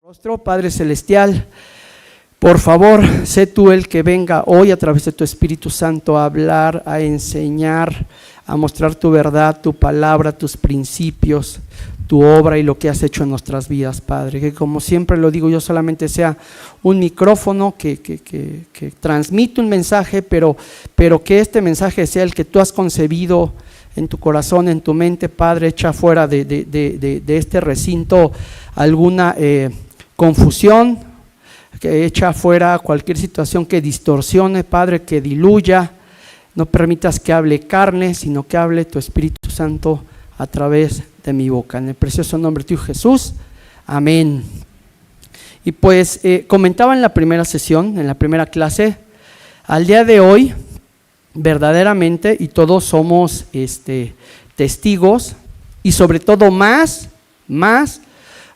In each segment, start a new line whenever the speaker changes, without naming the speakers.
Nuestro Padre Celestial, por favor, sé tú el que venga hoy a través de tu Espíritu Santo a hablar, a enseñar, a mostrar tu verdad, tu palabra, tus principios, tu obra y lo que has hecho en nuestras vidas, Padre. Que como siempre lo digo, yo solamente sea un micrófono que transmite un mensaje, pero que este mensaje sea el que tú has concebido en tu corazón, en tu mente, Padre. Echa fuera de este recinto alguna confusión, que echa fuera cualquier situación que distorsione, Padre, que diluya. No permitas que hable carne, sino que hable tu Espíritu Santo a través de mi boca. En el precioso nombre de tu Hijo Jesús, amén. Y pues comentaba en la primera sesión, en la primera clase, al día de hoy, verdaderamente, y todos somos testigos, y sobre todo más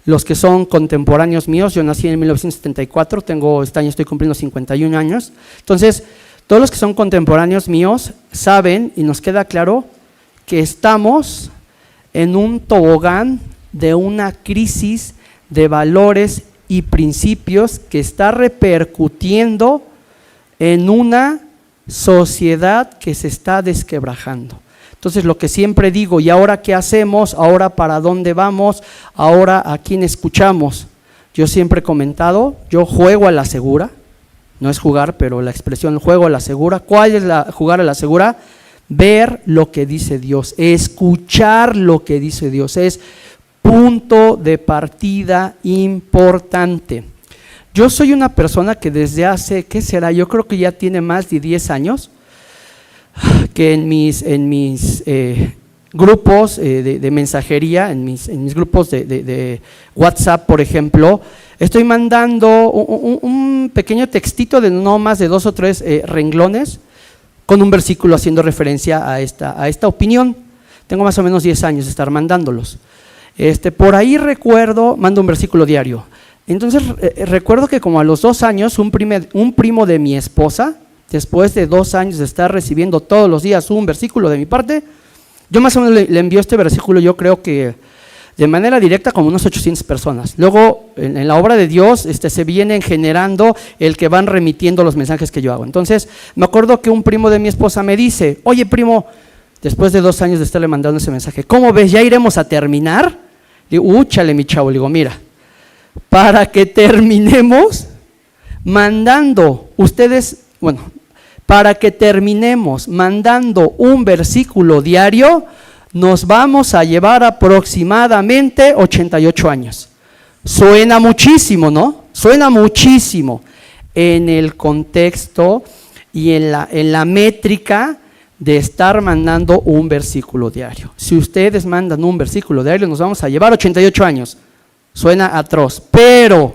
los que son contemporáneos míos. Yo nací en 1974, este año estoy cumpliendo 51 años. Entonces, todos los que son contemporáneos míos saben y nos queda claro que estamos en un tobogán de una crisis de valores y principios que está repercutiendo en una sociedad que se está desquebrajando. Entonces, lo que siempre digo, ¿y ahora qué hacemos? ¿Ahora para dónde vamos? ¿Ahora a quién escuchamos? Yo siempre he comentado, yo juego a la segura, no es jugar, pero la expresión juego a la segura. ¿Cuál es jugar a la segura? Ver lo que dice Dios, escuchar lo que dice Dios, es punto de partida importante. Yo soy una persona que desde hace, ¿qué será? Yo creo que ya tiene más de 10 años, que en mis grupos de mensajería, en mis grupos de WhatsApp, por ejemplo, estoy mandando un pequeño textito de no más de 2 o 3 renglones con un versículo haciendo referencia a esta opinión. Tengo más o menos 10 años de estar mandándolos. Por ahí mando un versículo diario. Entonces recuerdo que como a los 2 años un primo de mi esposa, después de 2 años de estar recibiendo todos los días un versículo de mi parte, yo más o menos le envió este versículo, yo creo que de manera directa, como unas 800 personas. Luego, en la obra de Dios, se vienen generando el que van remitiendo los mensajes que yo hago. Entonces, me acuerdo que un primo de mi esposa me dice, oye primo, después de 2 años de estarle mandando ese mensaje, ¿cómo ves? ¿Ya iremos a terminar? Le digo, úchale mi chavo, le digo, mira, para que terminemos mandando para que terminemos mandando un versículo diario, nos vamos a llevar aproximadamente 88 años. Suena muchísimo, ¿no? Suena muchísimo en el contexto y en la métrica de estar mandando un versículo diario. Si ustedes mandan un versículo diario, nos vamos a llevar 88 años. Suena atroz, pero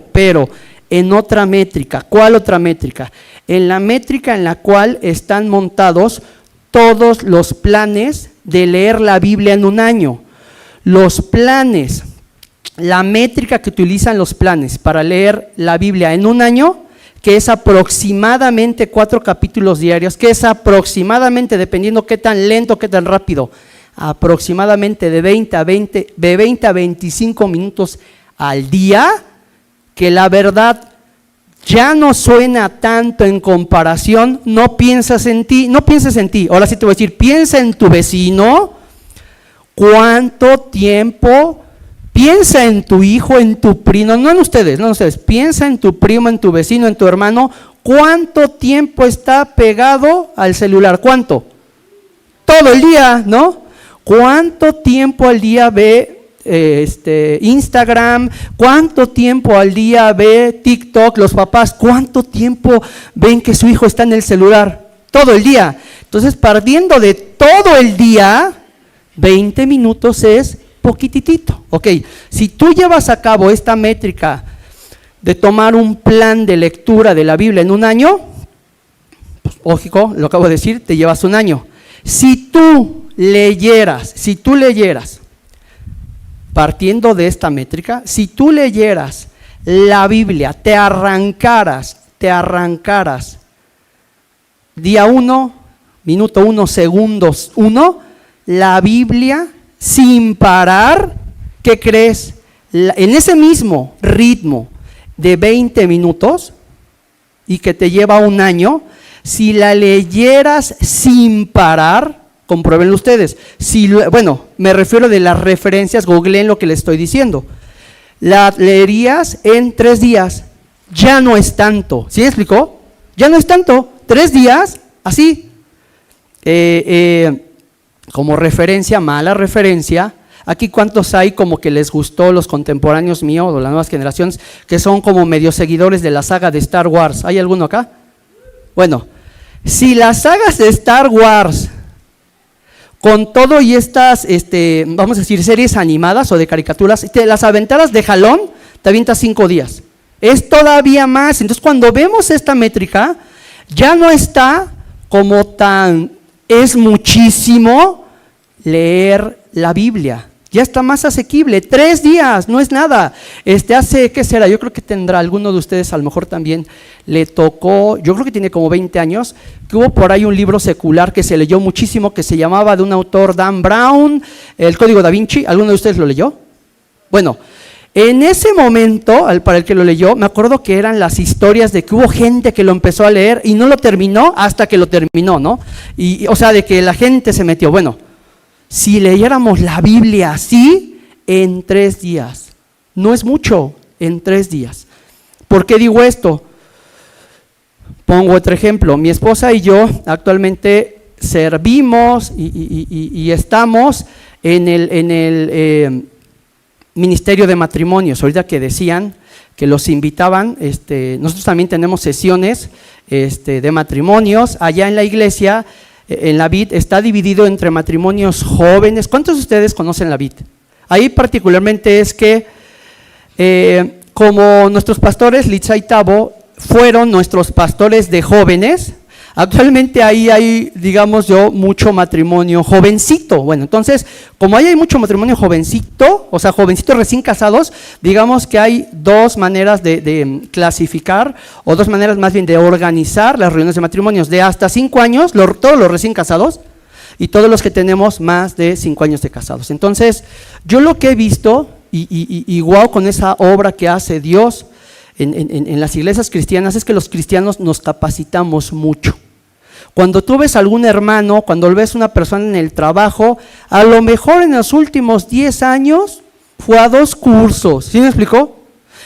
en otra métrica. ¿Cuál otra métrica? En la métrica en la cual están montados todos los planes de leer la Biblia en un año. Los planes, la métrica que utilizan los planes para leer la Biblia en un año, que es aproximadamente 4 capítulos diarios, que es aproximadamente, dependiendo qué tan lento, qué tan rápido, aproximadamente de 20 a 25 minutos al día, que la verdad ya no suena tanto en comparación. No pienses en ti, ahora sí te voy a decir, piensa en tu vecino, cuánto tiempo, piensa en tu hijo, en tu primo, no en ustedes, piensa en tu primo, en tu vecino, en tu hermano, cuánto tiempo está pegado al celular, ¿cuánto? Todo el día, ¿no? ¿Cuánto tiempo al día ve Instagram? ¿Cuánto tiempo al día ve TikTok? Los papás, ¿cuánto tiempo ven que su hijo está en el celular? Todo el día. Entonces, partiendo de todo el día, 20 minutos es poquitito. Ok, si tú llevas a cabo esta métrica de tomar un plan de lectura de la Biblia en un año, pues, lógico, lo acabo de decir, te llevas un año. Si tú leyeras, partiendo de esta métrica, si tú leyeras la Biblia, te arrancaras, día 1, minuto 1, segundos 1, la Biblia sin parar, ¿qué crees? En ese mismo ritmo, de 20 minutos y que te lleva un año, si la leyeras sin parar, compruébenlo ustedes. Bueno, me refiero de las referencias, googleen lo que les estoy diciendo. La leerías en 3 días, ya no es tanto. ¿Sí me explicó? Ya no es tanto, 3 días, así. Como referencia, mala referencia, aquí cuántos hay como que les gustó los contemporáneos míos o las nuevas generaciones que son como medio seguidores de la saga de Star Wars. ¿Hay alguno acá? Bueno, si las sagas de Star Wars con todo y estas, vamos a decir, series animadas o de caricaturas, te las aventaras de jalón, te avientas 5 días. Es todavía más. Entonces, cuando vemos esta métrica, ya no está como tan, es muchísimo leer la Biblia. Ya está más asequible, 3 días, no es nada. Hace, ¿qué será? Yo creo que tendrá alguno de ustedes, a lo mejor también le tocó, yo creo que tiene como 20 años, que hubo por ahí un libro secular que se leyó muchísimo, que se llamaba, de un autor, Dan Brown, El Código Da Vinci. ¿Alguno de ustedes lo leyó? Bueno, en ese momento, para el que lo leyó, me acuerdo que eran las historias de que hubo gente que lo empezó a leer y no lo terminó hasta que lo terminó, ¿no? O sea, de que la gente se metió. Bueno, si leyéramos la Biblia así, en 3 días, no es mucho, en 3 días. ¿Por qué digo esto? Pongo otro ejemplo. Mi esposa y yo actualmente servimos y estamos en el Ministerio de Matrimonios. Ahorita que decían que los invitaban, nosotros también tenemos sesiones de matrimonios allá en la iglesia. En la vid está dividido entre matrimonios jóvenes. ¿Cuántos de ustedes conocen la vid? Ahí particularmente es que como nuestros pastores, Litza y Tabo, fueron nuestros pastores de jóvenes, actualmente ahí hay, digamos yo, mucho matrimonio jovencito. Bueno, entonces, como ahí hay mucho matrimonio jovencito, o sea, jovencitos recién casados, digamos que hay 2 maneras de clasificar, o 2 maneras más bien de organizar las reuniones de matrimonios, de hasta 5 años, todos los recién casados, y todos los que tenemos más de 5 años de casados. Entonces, yo lo que he visto, y wow, con esa obra que hace Dios en las iglesias cristianas, es que los cristianos nos capacitamos mucho. Cuando tú ves a algún hermano, cuando ves una persona en el trabajo, a lo mejor en los últimos 10 años fue a 2 cursos, ¿sí me explicó?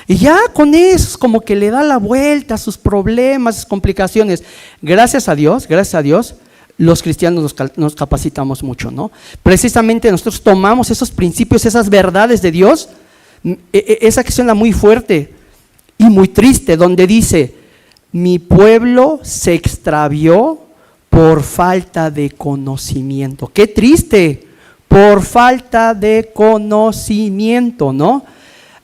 Y ya con eso como que le da la vuelta a sus problemas, sus complicaciones. Gracias a Dios, los cristianos nos capacitamos mucho, ¿no? Precisamente nosotros tomamos esos principios, esas verdades de Dios, esa que suena muy fuerte y muy triste, donde dice, mi pueblo se extravió por falta de conocimiento. ¡Qué triste! Por falta de conocimiento, ¿no?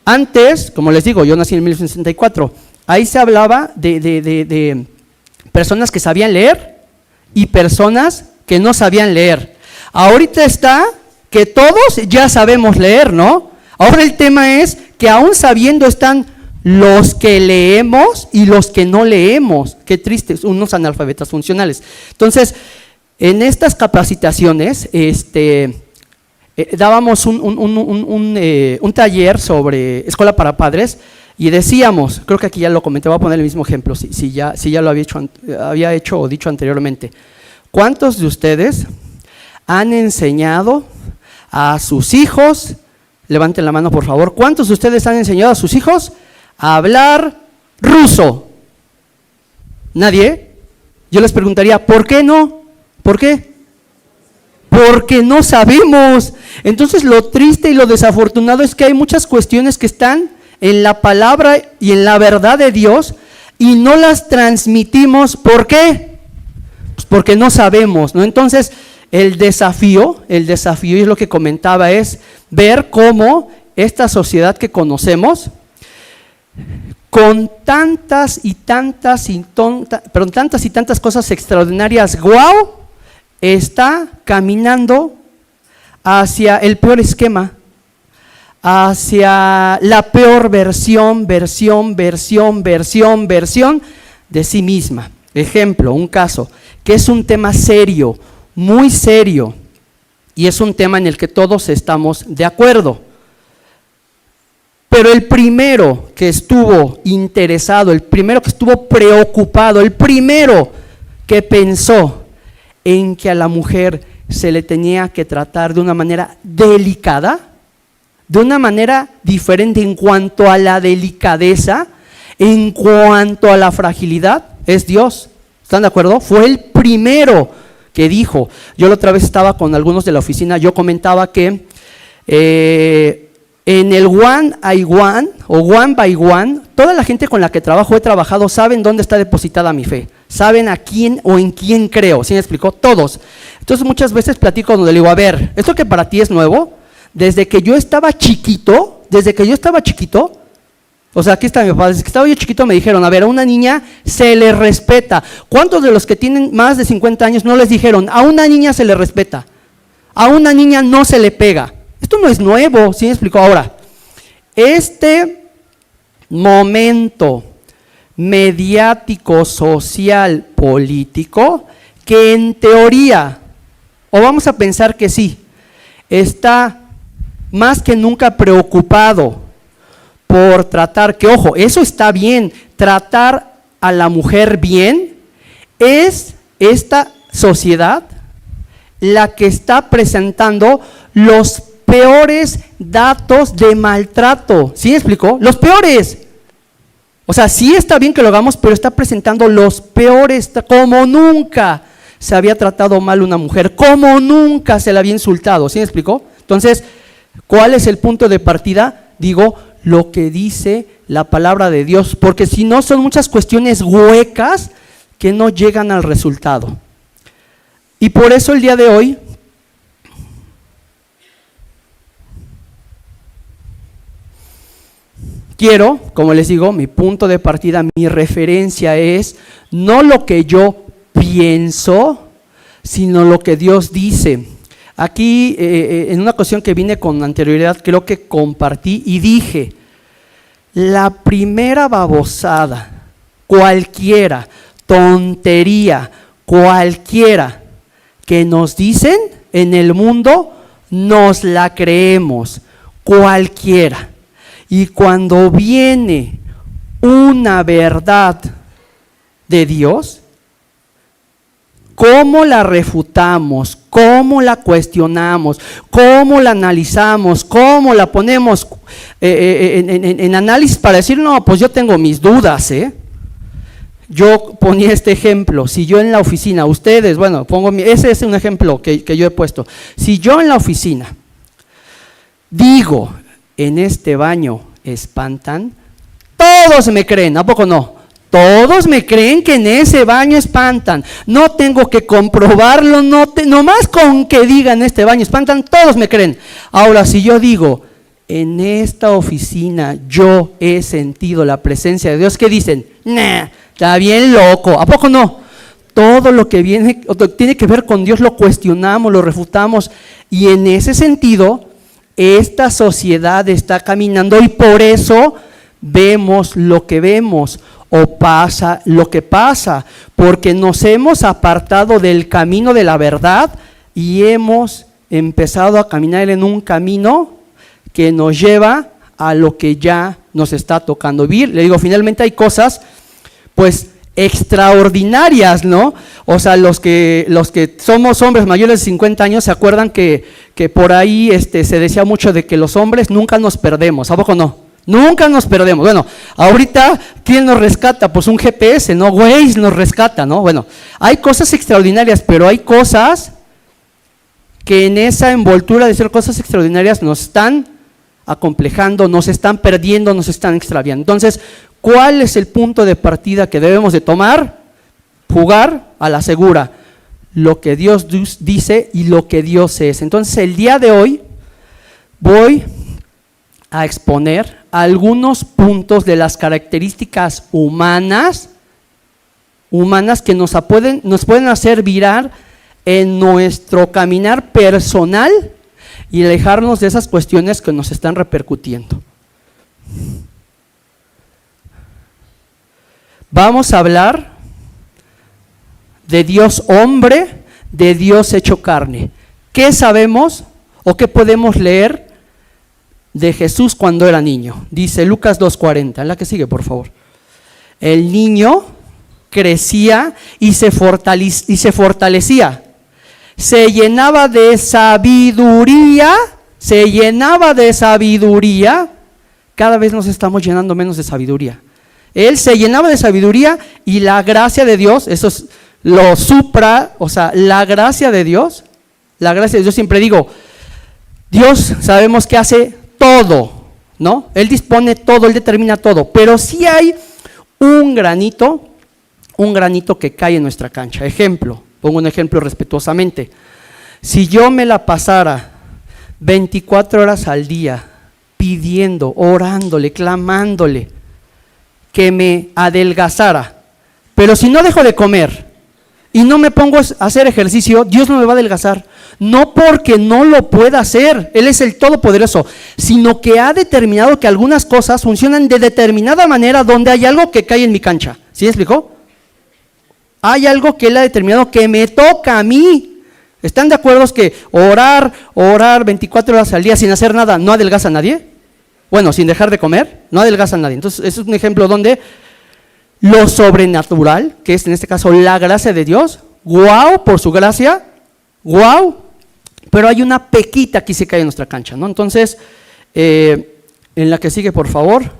Antes, como les digo, yo nací en 1964, ahí se hablaba de personas que sabían leer y personas que no sabían leer. Ahorita está que todos ya sabemos leer, ¿no? Ahora el tema es que aún sabiendo están los que leemos y los que no leemos. Qué triste, unos analfabetas funcionales. Entonces, en estas capacitaciones, dábamos un taller sobre escuela para padres y decíamos, creo que aquí ya lo comenté, voy a poner el mismo ejemplo, si ya lo había hecho o dicho anteriormente. ¿Cuántos de ustedes han enseñado a sus hijos, levanten la mano por favor, cuántos de ustedes han enseñado a sus hijos a hablar ruso? ¿Nadie? Yo les preguntaría, ¿por qué no? ¿Por qué? Porque no sabemos. Entonces lo triste y lo desafortunado es que hay muchas cuestiones que están en la palabra y en la verdad de Dios y no las transmitimos. ¿Por qué? Pues porque no sabemos, ¿no? Entonces el desafío, y es lo que comentaba, es ver cómo esta sociedad que conocemos, con tantas y tantas cosas extraordinarias, ¡guau!, está caminando hacia el peor esquema, hacia la peor versión de sí misma. Ejemplo, un caso, que es un tema serio, muy serio, y es un tema en el que todos estamos de acuerdo. Pero el primero que estuvo interesado, el primero que estuvo preocupado, el primero que pensó en que a la mujer se le tenía que tratar de una manera delicada, de una manera diferente en cuanto a la delicadeza, en cuanto a la fragilidad, es Dios. ¿Están de acuerdo? Fue el primero que dijo. Yo la otra vez estaba con algunos de la oficina, yo comentaba que en el one by one o one by one, toda la gente con la que he trabajado, saben dónde está depositada mi fe, saben a quién o en quién creo. ¿Sí me explicó? Todos. Entonces muchas veces platico donde le digo, a ver, esto que para ti es nuevo, desde que yo estaba chiquito, o sea, aquí está mi papá, desde que estaba yo chiquito me dijeron, a ver, a una niña se le respeta. ¿Cuántos de los que tienen más de 50 años no les dijeron, a una niña se le respeta, a una niña no se le pega? Esto no es nuevo, ¿sí me explicó? Ahora, este momento mediático, social, político, que en teoría, o vamos a pensar que sí, está más que nunca preocupado por tratar, que ojo, eso está bien, tratar a la mujer bien, es esta sociedad la que está presentando los peores datos de maltrato. ¿Sí me explicó? Los peores. O sea, sí está bien que lo hagamos, pero está presentando los peores, como nunca se había tratado mal una mujer, como nunca se la había insultado. ¿Sí me explicó? Entonces, ¿cuál es el punto de partida? Digo, lo que dice la palabra de Dios, porque si no son muchas cuestiones huecas que no llegan al resultado. Y por eso el día de hoy quiero, como les digo, mi punto de partida, mi referencia es no lo que yo pienso, sino lo que Dios dice. Aquí, en una ocasión que vine con anterioridad, creo que compartí y dije, la primera babosada, cualquiera, tontería, cualquiera que nos dicen en el mundo, nos la creemos, cualquiera. Y cuando viene una verdad de Dios, ¿cómo la refutamos? ¿Cómo la cuestionamos? ¿Cómo la analizamos? ¿Cómo la ponemos en análisis para decir, no, pues yo tengo mis dudas, Yo ponía este ejemplo, si yo en la oficina, ustedes, bueno, ese es un ejemplo que yo he puesto. Si yo en la oficina digo, en este baño espantan, todos me creen, ¿a poco no? Todos me creen que en ese baño espantan, no tengo que comprobarlo, nomás con que digan en este baño espantan, todos me creen. Ahora, si yo digo, en esta oficina yo he sentido la presencia de Dios, ¿qué dicen? Nah, está bien loco, ¿a poco no? Todo lo que tiene que ver con Dios lo cuestionamos, lo refutamos, y en ese sentido, esta sociedad está caminando y por eso vemos lo que vemos o pasa lo que pasa, porque nos hemos apartado del camino de la verdad y hemos empezado a caminar en un camino que nos lleva a lo que ya nos está tocando vivir. Le digo, finalmente hay cosas pues extraordinarias, ¿no? O sea, los que somos hombres mayores de 50 años se acuerdan que por ahí se decía mucho de que los hombres nunca nos perdemos, ¿a poco no? Nunca nos perdemos. Bueno, ahorita, ¿quién nos rescata? Pues un GPS, ¿no? Waze nos rescata, ¿no? Bueno, hay cosas extraordinarias, pero hay cosas que en esa envoltura de ser cosas extraordinarias nos están acomplejando, nos están perdiendo, nos están extraviando. Entonces, ¿cuál es el punto de partida que debemos de tomar? Jugar a la segura, lo que Dios dice y lo que Dios es. Entonces, el día de hoy voy a exponer algunos puntos de las características humanas que nos pueden hacer virar en nuestro caminar personal y alejarnos de esas cuestiones que nos están repercutiendo. Vamos a hablar de Dios hombre, de Dios hecho carne. ¿Qué sabemos o qué podemos leer de Jesús cuando era niño. Dice Lucas 2:40, en la que sigue, por favor. El niño crecía y se fortalecía, se llenaba de sabiduría, cada vez nos estamos llenando menos de sabiduría. Él se llenaba de sabiduría y la gracia de Dios, eso es lo supra, o sea, la gracia de Dios, yo siempre digo, Dios sabemos que hace todo, ¿no? Él dispone todo, Él determina todo, pero sí hay un granito que cae en nuestra cancha. Ejemplo, pongo un ejemplo respetuosamente. Si yo me la pasara 24 horas al día pidiendo, orándole, clamándole que me adelgazara, pero si no dejo de comer y no me pongo a hacer ejercicio, Dios no me va a adelgazar. No porque no lo pueda hacer, Él es el Todopoderoso, sino que ha determinado que algunas cosas funcionan de determinada manera donde hay algo que cae en mi cancha. ¿Sí me explicó? Hay algo que Él ha determinado que me toca a mí. ¿Están de acuerdo que orar 24 horas al día sin hacer nada no adelgaza a nadie? Bueno, sin dejar de comer, no adelgaza a nadie. Entonces, eso es un ejemplo donde lo sobrenatural, que es en este caso la gracia de Dios, ¡guau! Por su gracia, ¡guau! Pero hay una pequita que se cae en nuestra cancha, ¿no? Entonces, en la que sigue, por favor.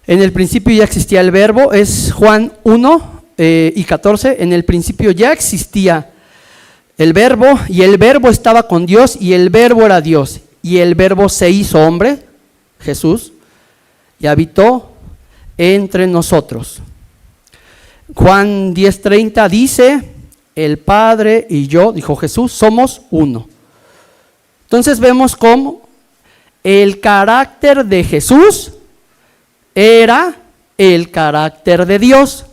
En el principio ya existía el verbo, es Juan 1:14. En el principio ya existía el verbo, y el verbo estaba con Dios, y el verbo era Dios. Y el verbo se hizo hombre, Jesús, y habitó entre nosotros. Juan 10:30 dice: el Padre y yo, dijo Jesús, somos uno. Entonces vemos cómo el carácter de Jesús era el carácter de Dios.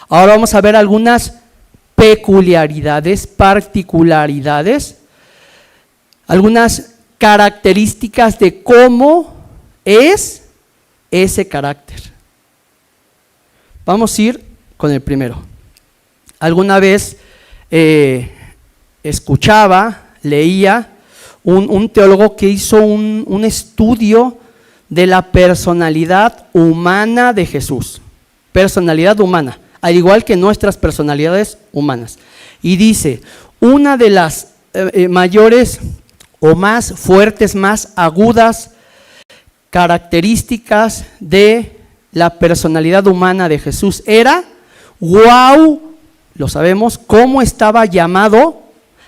Ahora vamos a ver algunas peculiaridades, particularidades, algunas características de cómo es ese carácter. Vamos a ir con el primero. Alguna vez escuchaba, leía un teólogo que hizo un estudio de la personalidad humana de Jesús, personalidad humana, al igual que nuestras personalidades humanas, y dice, una de las mayores o más fuertes, más agudas características de la personalidad humana de Jesús era, ¡wow!, lo sabemos, cómo estaba llamado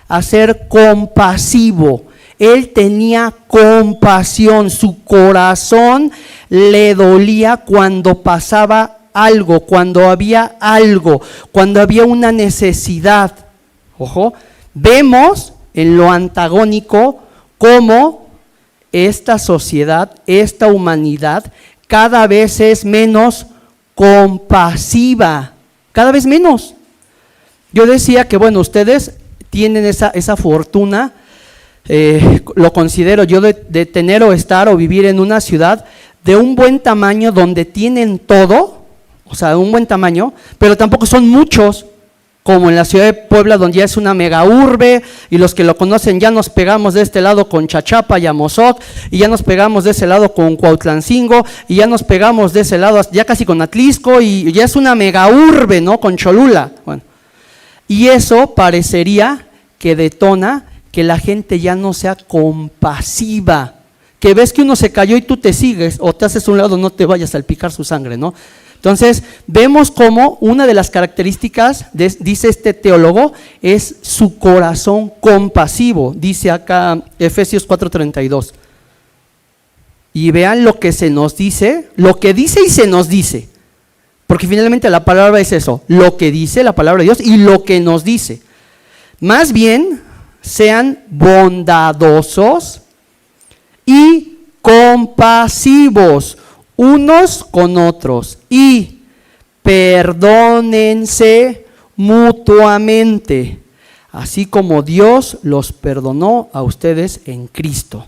a ser compasivo. Él tenía compasión, su corazón le dolía cuando pasaba algo, cuando había una necesidad. Ojo, vemos en lo antagónico cómo esta sociedad, esta humanidad, cada vez es menos compasiva, cada vez menos. Yo decía que, bueno, ustedes tienen esa fortuna, lo considero yo, de tener o estar o vivir en una ciudad de un buen tamaño donde tienen todo, o sea, un buen tamaño, pero tampoco son muchos, como en la ciudad de Puebla, donde ya es una mega urbe, y los que lo conocen ya nos pegamos de este lado con Chachapa y Amozoc, y ya nos pegamos de ese lado con Cuautlancingo, y ya nos pegamos de ese lado ya casi con Atlisco, y ya es una mega urbe, ¿no?, con Cholula. Bueno, y eso parecería que detona que la gente ya no sea compasiva, que ves que uno se cayó y tú te sigues, o te haces a un lado, no te vayas a salpicar su sangre, ¿no? Entonces, vemos cómo una de las características, dice este teólogo, es su corazón compasivo, dice acá Efesios 4:32. Y vean lo que se nos dice, lo que dice y se nos dice, porque finalmente la palabra es eso, lo que dice la palabra de Dios y lo que nos dice. Más bien, sean bondadosos y compasivos unos con otros, y perdónense mutuamente, así como Dios los perdonó a ustedes en Cristo.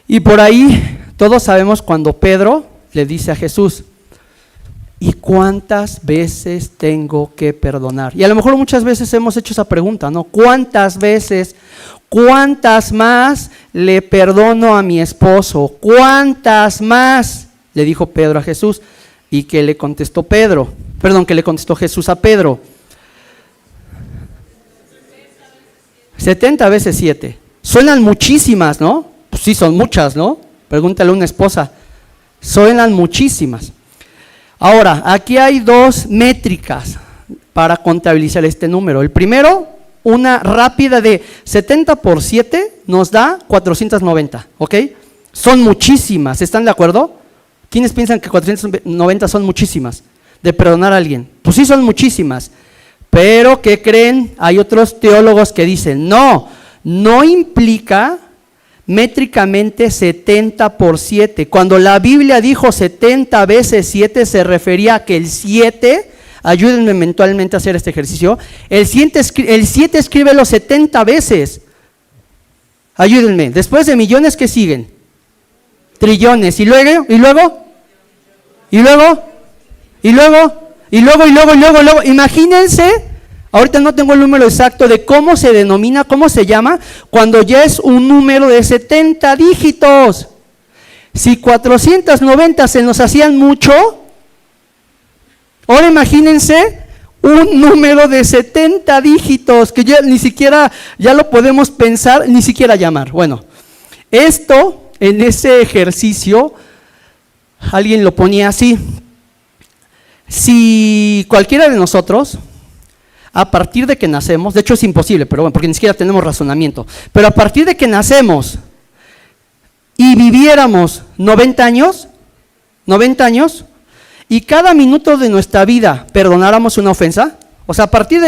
Y por ahí todos sabemos cuando Pedro le dice a Jesús, ¿Y cuántas veces tengo que perdonar? Y a lo mejor muchas veces hemos hecho esa pregunta, ¿no? ¿Cuántas veces, cuántas más le perdono a mi esposo? ¿Cuántas más? Le dijo Pedro a Jesús. ¿Y qué le contestó que le contestó Jesús a Pedro? 70 veces 7. Suenan muchísimas, ¿no? Pues sí, son muchas, ¿no? Pregúntale a una esposa. Suenan muchísimas. Ahora, aquí hay dos métricas para contabilizar este número. El primero, una rápida de 70 por 7 nos da 490, ¿ok? Son muchísimas, ¿están de acuerdo? ¿Quiénes piensan que 490 son muchísimas de perdonar a alguien? Pues sí, son muchísimas. Pero, ¿qué creen? Hay otros teólogos que dicen, no implica métricamente 70 por 7. Cuando la Biblia dijo 70 veces 7, se refería a que el 7, ayúdenme mentalmente a hacer este ejercicio, el 7 escribe los 70 veces. Ayúdenme, después de millones, ¿qué siguen? Trillones, y luego, imagínense, ahorita no tengo el número exacto de cómo se denomina, cómo se llama, cuando ya es un número de 70 dígitos. Si 490 se nos hacían mucho, ahora imagínense un número de 70 dígitos, que ya ni siquiera, ya lo podemos pensar, ni siquiera llamar. Bueno, esto, en ese ejercicio, alguien lo ponía así. Si cualquiera de nosotros, a partir de que nacemos, de hecho es imposible, pero bueno, porque ni siquiera tenemos razonamiento, pero a partir de que nacemos y viviéramos 90 años, y cada minuto de nuestra vida perdonáramos una ofensa, o sea, a partir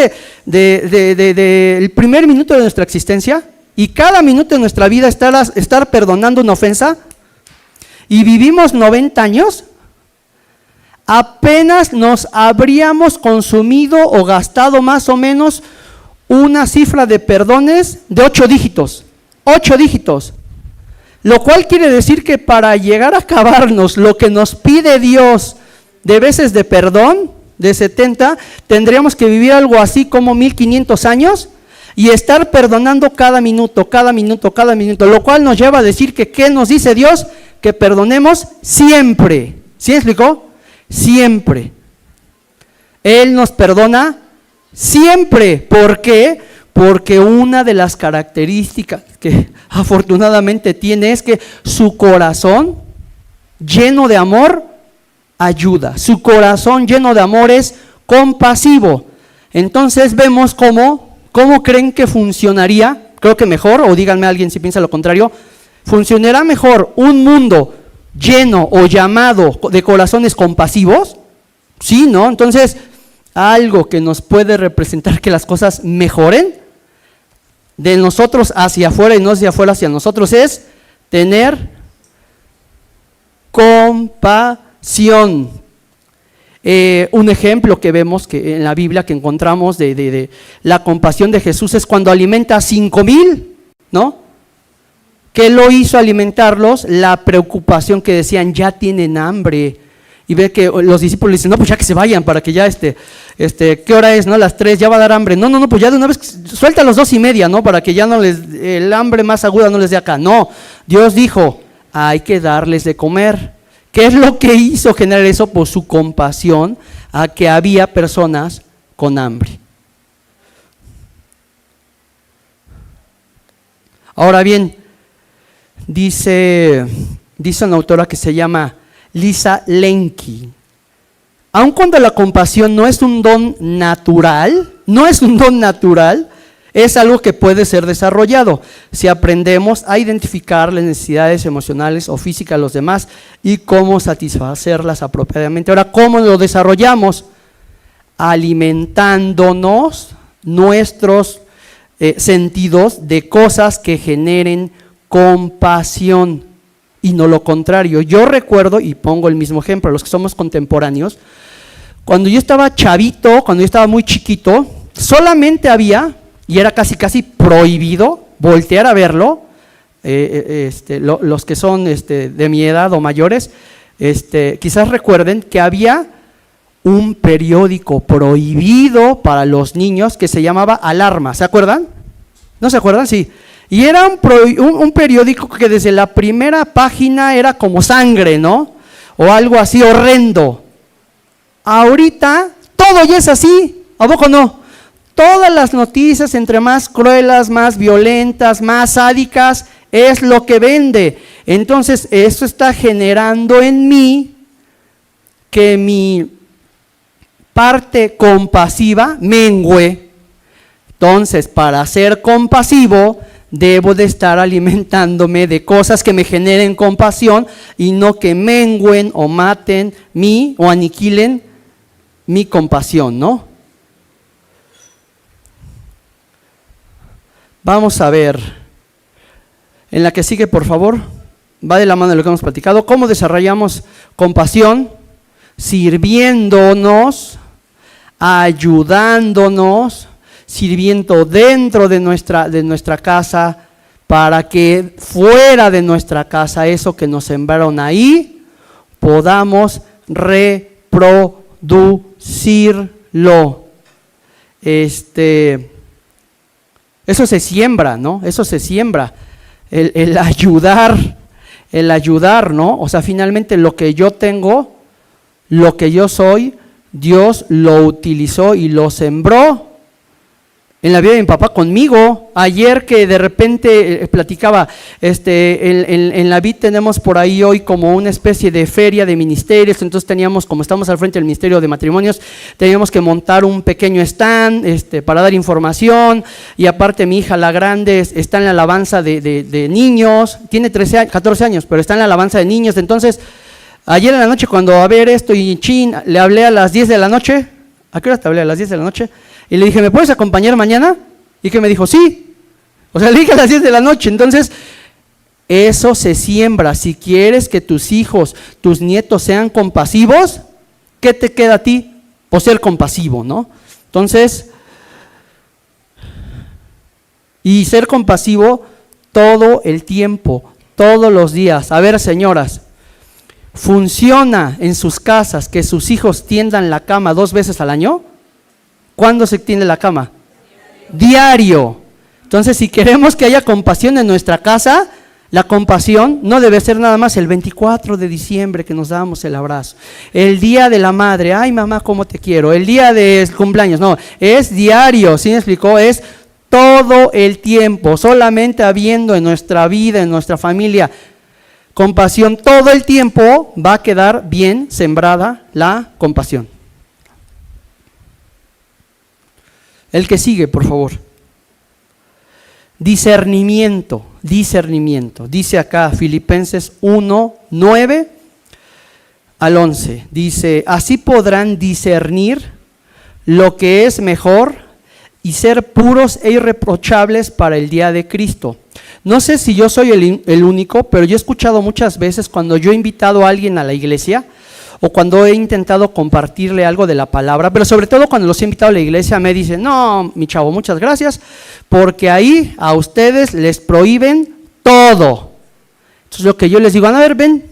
del primer minuto de nuestra existencia, y cada minuto de nuestra vida estar perdonando una ofensa, y vivimos 90 años, apenas nos habríamos consumido o gastado más o menos una cifra de perdones de 8 dígitos, lo cual quiere decir que para llegar a acabarnos lo que nos pide Dios de veces de perdón, de 70, tendríamos que vivir algo así como 1500 años y estar perdonando cada minuto, lo cual nos lleva a decir que ¿qué nos dice Dios? Que perdonemos siempre. ¿Sí me explicó? Siempre. Él nos perdona siempre. ¿Por qué? Porque una de las características que afortunadamente tiene es que su corazón lleno de amor ayuda. Su corazón lleno de amor es compasivo. Entonces vemos cómo creen que funcionaría, creo que mejor, o díganme a alguien si piensa lo contrario, funcionará mejor un mundo lleno o llamado de corazones compasivos, ¿sí, no? Entonces, algo que nos puede representar que las cosas mejoren de nosotros hacia afuera y no hacia afuera hacia nosotros es tener compasión. Un ejemplo que vemos que en la Biblia que encontramos de la compasión de Jesús es cuando alimenta a 5,000, ¿no? ¿Qué lo hizo alimentarlos? La preocupación que decían, ya tienen hambre. Y ve que los discípulos dicen, no, pues ya que se vayan para que ya ¿qué hora es? ¿No? Las 3, ya va a dar hambre. No, pues ya de una vez, suelta a las 2:30, ¿no? Para que ya no el hambre más aguda no les dé acá. No, Dios dijo, hay que darles de comer. ¿Qué es lo que hizo generar eso? Pues su compasión a que había personas con hambre. Ahora bien, dice una autora que se llama Lisa Lenky, aun cuando la compasión no es un don natural, es algo que puede ser desarrollado si aprendemos a identificar las necesidades emocionales o físicas de los demás y cómo satisfacerlas apropiadamente. Ahora, ¿cómo lo desarrollamos? Alimentándonos nuestros sentidos de cosas que generen compasión y no lo contrario. Yo recuerdo, y pongo el mismo ejemplo, los que somos contemporáneos, cuando yo estaba chavito, cuando yo estaba muy chiquito, solamente había, y era casi prohibido, voltear a verlo, los que son de mi edad o mayores, quizás recuerden que había un periódico prohibido para los niños que se llamaba Alarma. ¿Se acuerdan? ¿No se acuerdan? Sí. Y era un periódico que desde la primera página era como sangre, ¿no? O algo así horrendo. Ahorita todo ya es así, ¿a poco no? Todas las noticias, entre más crueles, más violentas, más sádicas, es lo que vende. Entonces, eso está generando en mí que mi parte compasiva mengüe. Entonces, para ser compasivo, debo de estar alimentándome de cosas que me generen compasión y no que mengüen o maten o aniquilen mi compasión, ¿no? Vamos a ver, en la que sigue, por favor, va de la mano de lo que hemos platicado. ¿Cómo desarrollamos compasión? Sirviéndonos, ayudándonos, sirviendo dentro de nuestra casa, para que fuera de nuestra casa, eso que nos sembraron ahí, podamos reproducirlo. Eso se siembra, ¿no? Eso se siembra. El ayudar, ¿no? O sea, finalmente lo que yo tengo, lo que yo soy, Dios lo utilizó y lo sembró en la vida de mi papá conmigo. Ayer que de repente platicaba, en la vid tenemos por ahí hoy como una especie de feria de ministerios, entonces teníamos, como estamos al frente del Ministerio de Matrimonios, teníamos que montar un pequeño stand para dar información, y aparte mi hija la grande está en la alabanza de niños, tiene 14 años, pero está en la alabanza de niños. Entonces ayer en la noche cuando a ver esto y le hablé a las 10 de la noche, ¿a qué hora te hablé? A las 10 de la noche. Y le dije, ¿me puedes acompañar mañana? Y que me dijo, sí. O sea, le dije a las 10 de la noche. Entonces, eso se siembra. Si quieres que tus hijos, tus nietos sean compasivos, ¿qué te queda a ti? Pues ser compasivo, ¿no? Entonces, y ser compasivo todo el tiempo, todos los días. A ver, señoras, ¿funciona en sus casas que sus hijos tiendan la cama 2 veces al año? ¿Cuándo se tiende la cama? Diario. Entonces, si queremos que haya compasión en nuestra casa, la compasión no debe ser nada más el 24 de diciembre que nos damos el abrazo, el día de la madre, ay mamá, cómo te quiero, el día de cumpleaños, no, es diario, ¿sí me explicó? Es todo el tiempo, solamente habiendo en nuestra vida, en nuestra familia, compasión todo el tiempo, va a quedar bien sembrada la compasión. El que sigue, por favor. Discernimiento. Dice acá Filipenses 1, 9 al 11. Dice, así podrán discernir lo que es mejor y ser puros e irreprochables para el día de Cristo. No sé si yo soy el único, pero yo he escuchado muchas veces cuando yo he invitado a alguien a la iglesia, o cuando he intentado compartirle algo de la palabra, pero sobre todo cuando los he invitado a la iglesia, me dicen, no, mi chavo, muchas gracias, porque ahí a ustedes les prohíben todo. Entonces lo que yo les digo, a ver, ven,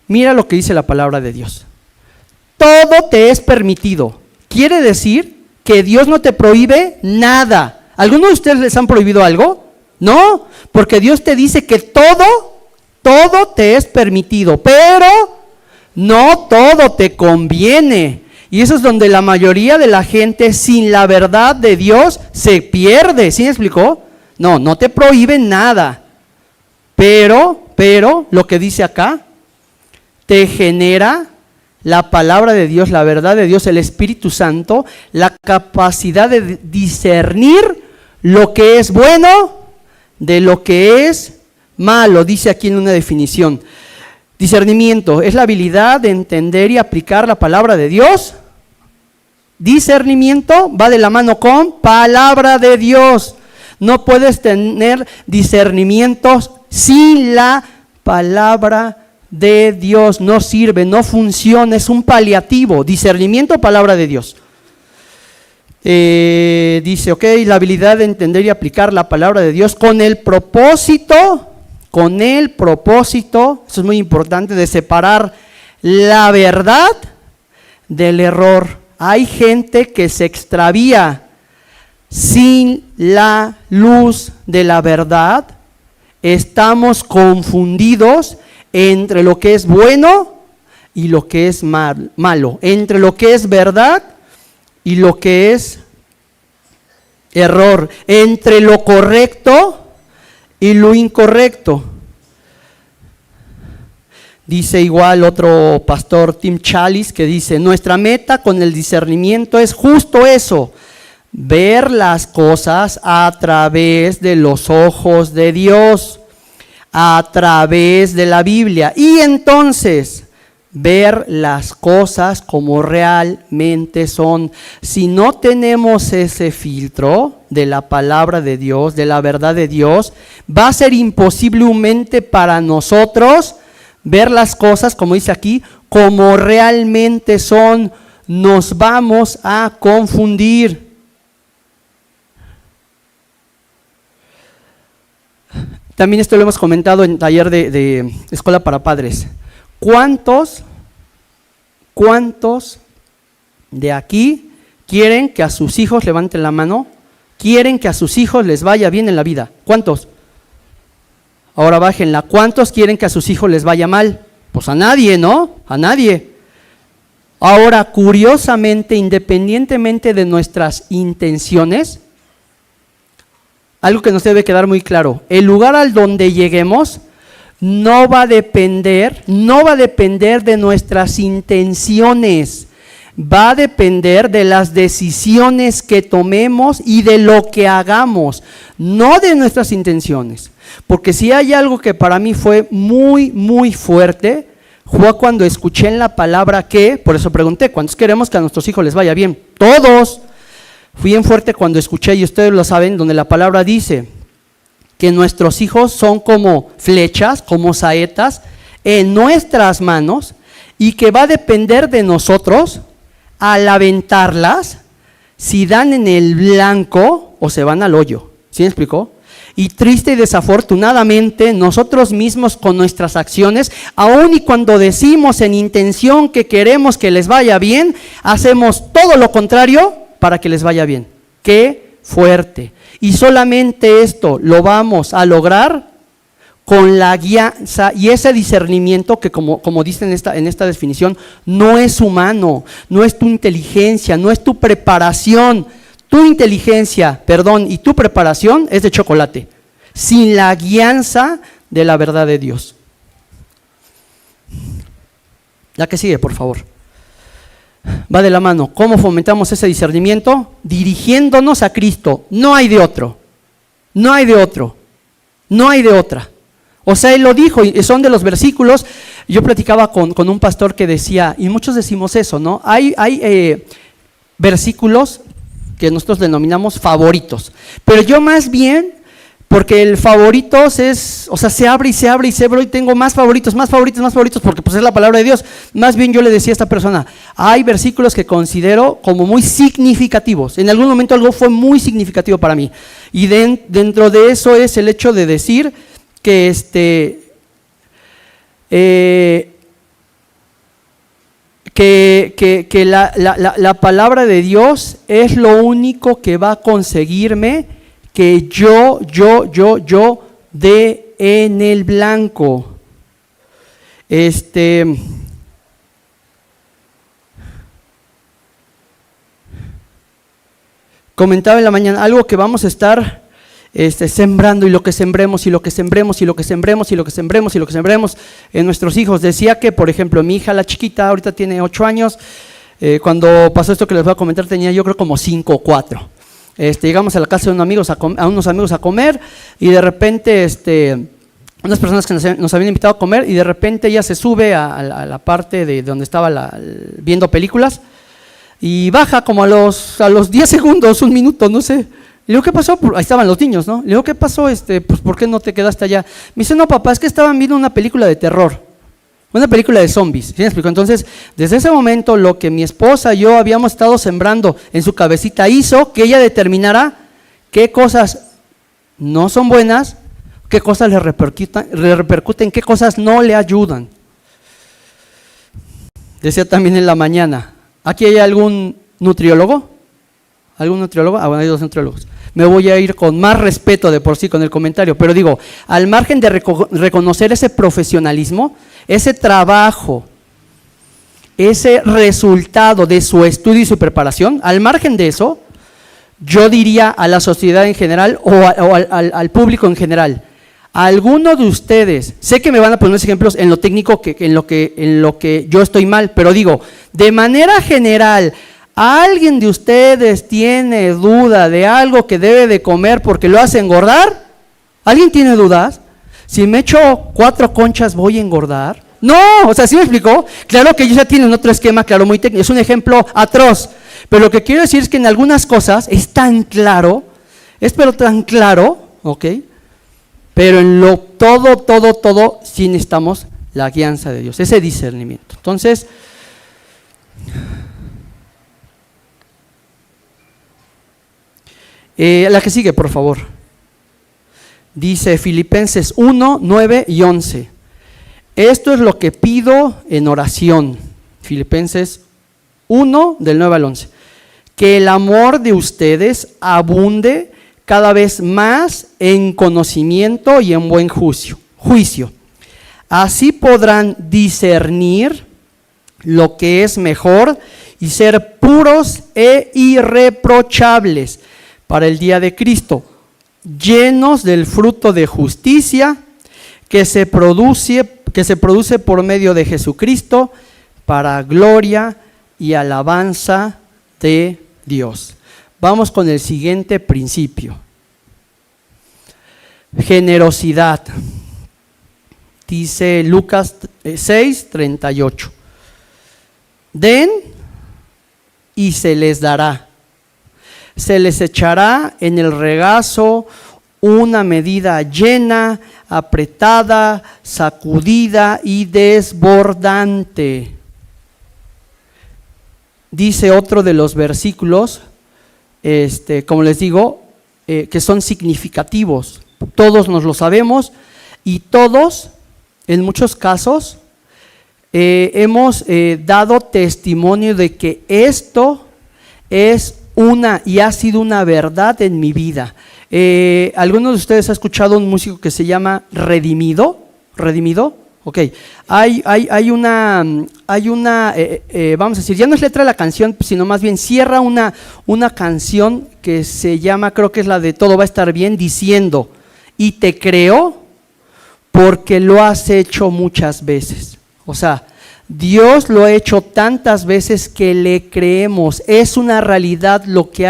mira lo que dice la palabra de Dios. Todo te es permitido. Quiere decir que Dios no te prohíbe nada. ¿Alguno de ustedes les han prohibido algo? No, porque Dios te dice que todo te es permitido, pero no todo te conviene. Y eso es donde la mayoría de la gente sin la verdad de Dios se pierde. ¿Sí me explicó? No te prohíben nada. Pero lo que dice acá, te genera la palabra de Dios, la verdad de Dios, el Espíritu Santo, la capacidad de discernir lo que es bueno de lo que es malo. Dice aquí en una definición. Discernimiento es la habilidad de entender y aplicar la palabra de Dios. Discernimiento va de la mano con palabra de Dios. No puedes tener discernimientos sin la palabra de Dios. No sirve, no funciona, es un paliativo. Discernimiento, palabra de Dios. Dice, ok, la habilidad de entender y aplicar la palabra de Dios con el propósito, eso es muy importante, de separar la verdad del error. Hay gente que se extravía sin la luz de la verdad. Estamos confundidos entre lo que es bueno y lo que es malo, entre lo que es verdad y lo que es error, entre lo correcto y lo incorrecto. Dice igual otro pastor, Tim Challies, que dice: nuestra meta con el discernimiento es justo eso, ver las cosas a través de los ojos de Dios, a través de la Biblia, y entonces ver las cosas como realmente son. Si no tenemos ese filtro de la palabra de Dios, de la verdad de Dios, va a ser imposiblemente para nosotros ver las cosas, como dice aquí, como realmente son. Nos vamos a confundir. También esto lo hemos comentado en taller de Escuela para Padres. ¿Cuántos de aquí quieren que a sus hijos, levanten la mano, quieren que a sus hijos les vaya bien en la vida? ¿Cuántos? Ahora bájenla. ¿Cuántos quieren que a sus hijos les vaya mal? Pues a nadie, ¿no? A nadie. Ahora, curiosamente, independientemente de nuestras intenciones, algo que nos debe quedar muy claro: el lugar al donde lleguemos no va a depender de nuestras intenciones, va a depender de las decisiones que tomemos y de lo que hagamos, no de nuestras intenciones. Porque si hay algo que para mí fue muy, muy fuerte, fue cuando escuché en la palabra que, por eso pregunté, ¿cuántos queremos que a nuestros hijos les vaya bien? Todos. Fui bien fuerte cuando escuché, y ustedes lo saben, donde la palabra dice que nuestros hijos son como flechas, como saetas en nuestras manos, y que va a depender de nosotros al aventarlas si dan en el blanco o se van al hoyo. ¿Sí me explicó? Y triste y desafortunadamente nosotros mismos con nuestras acciones, aun y cuando decimos en intención que queremos que les vaya bien, hacemos todo lo contrario para que les vaya bien. ¡Qué fuerte! Y solamente esto lo vamos a lograr con la guianza y ese discernimiento que, como dice en esta definición, no es humano, no es tu inteligencia, no es tu preparación. Tu inteligencia, y tu preparación es de chocolate, sin la guianza de la verdad de Dios. La que sigue, por favor. Va de la mano. ¿Cómo fomentamos ese discernimiento? Dirigiéndonos a Cristo. No hay de otro. No hay de otro. No hay de otra. O sea, Él lo dijo, y son de los versículos. Yo platicaba con un pastor que decía, y muchos decimos eso, ¿no? Hay versículos que nosotros denominamos favoritos. Pero yo más bien, porque el favoritos es, o sea, se abre y se abre y se abre, y tengo más favoritos, porque pues es la palabra de Dios. Más bien yo le decía a esta persona, hay versículos que considero como muy significativos. En algún momento algo fue muy significativo para mí. Y dentro de eso es el hecho de decir que que la palabra de Dios es lo único que va a conseguirme que yo dé en el blanco. Comentaba en la mañana algo que vamos a estar sembrando, y lo que sembremos, y lo que sembremos, y lo que sembremos, y lo que sembremos, y lo que sembremos en nuestros hijos. Decía que, por ejemplo, mi hija, la chiquita, ahorita tiene 8 años, cuando pasó esto que les voy a comentar, tenía yo creo como 5 o 4. Llegamos a la casa de unos amigos a comer, y de repente, unas personas que nos habían invitado a comer, y de repente ella se sube a la parte de donde estaba viendo películas, y baja como a los 10 segundos, un minuto, no sé. Le digo, ¿qué pasó? Ahí estaban los niños, ¿no? Le digo, ¿qué pasó? Pues, ¿por qué no te quedaste allá? Me dice, no, papá, es que estaban viendo una película de terror, una película de zombies. ¿Sí me explico? Entonces, desde ese momento, lo que mi esposa y yo habíamos estado sembrando en su cabecita hizo que ella determinara qué cosas no son buenas, qué cosas le repercuten, qué cosas no le ayudan. Decía también en la mañana, ¿Aquí hay algún nutriólogo? ¿Algún nutriólogo? Ah, bueno, hay dos nutriólogos. Me voy a ir con más respeto de por sí con el comentario, pero digo, al margen de reconocer ese profesionalismo, ese trabajo, ese resultado de su estudio y su preparación, al margen de eso, yo diría a la sociedad en general o al público en general, a alguno de ustedes, sé que me van a poner ejemplos en lo técnico, en lo que yo estoy mal, pero digo, de manera general, ¿alguien de ustedes tiene duda de algo que debe de comer porque lo hace engordar? ¿Alguien tiene dudas? Si me echo 4 conchas, ¿voy a engordar? No, o sea, ¿sí me explicó? Claro que ellos ya tienen otro esquema, claro, muy técnico, es un ejemplo atroz, pero lo que quiero decir es que en algunas cosas es tan claro, tan claro, ¿ok? Pero en lo todo, sí necesitamos la guianza de Dios, ese discernimiento. Entonces, la que sigue, por favor. Dice Filipenses 1, 9 y 11. Esto es lo que pido en oración. Filipenses 1, del 9 al 11. Que el amor de ustedes abunde cada vez más en conocimiento y en buen juicio. Así podrán discernir lo que es mejor y ser puros e irreprochables para el día de Cristo, llenos del fruto de justicia que se produce por medio de Jesucristo para gloria y alabanza de Dios. Vamos con el siguiente principio. Generosidad. Dice Lucas 6, 38. Den y se les dará. Se les echará en el regazo una medida llena, apretada, sacudida y desbordante. Dice otro de los versículos, como les digo, que son significativos. Todos nos lo sabemos y todos, en muchos casos, hemos dado testimonio de que esto es y ha sido una verdad en mi vida. ¿Alguno de ustedes ha escuchado un músico que se llama Redimido? ¿Redimido? Ok. Hay una vamos a decir, ya no es letra de la canción, sino más bien cierra una canción que se llama, creo que es la de Todo va a estar bien, diciendo, y te creo porque lo has hecho muchas veces. O sea, Dios lo ha hecho tantas veces que le creemos. Es una realidad lo que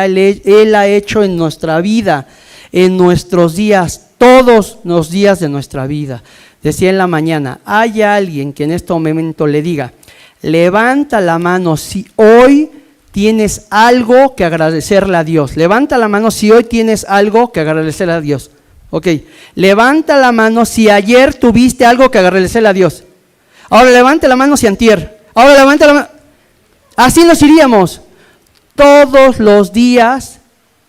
Él ha hecho en nuestra vida, en nuestros días, todos los días de nuestra vida. Decía en la mañana, hay alguien que en este momento le diga, levanta la mano si hoy tienes algo que agradecerle a Dios. Levanta la mano si hoy tienes algo que agradecerle a Dios. Ok, levanta la mano si ayer tuviste algo que agradecerle a Dios. Ahora levante la mano si antier. Ahora levante la mano. Así nos iríamos. Todos los días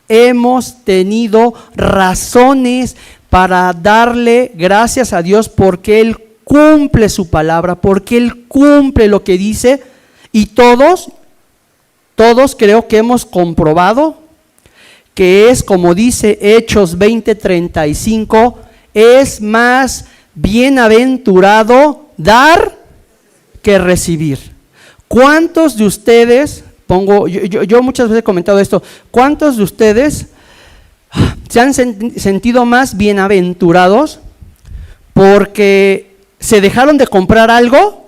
hemos tenido razones para darle gracias a Dios porque Él cumple su palabra, porque Él cumple lo que dice. Y todos creo que hemos comprobado que es como dice Hechos 20:35, es más bienaventurado dar que recibir. ¿Cuántos de ustedes, yo muchas veces he comentado esto, cuántos de ustedes se han sentido más bienaventurados porque se dejaron de comprar algo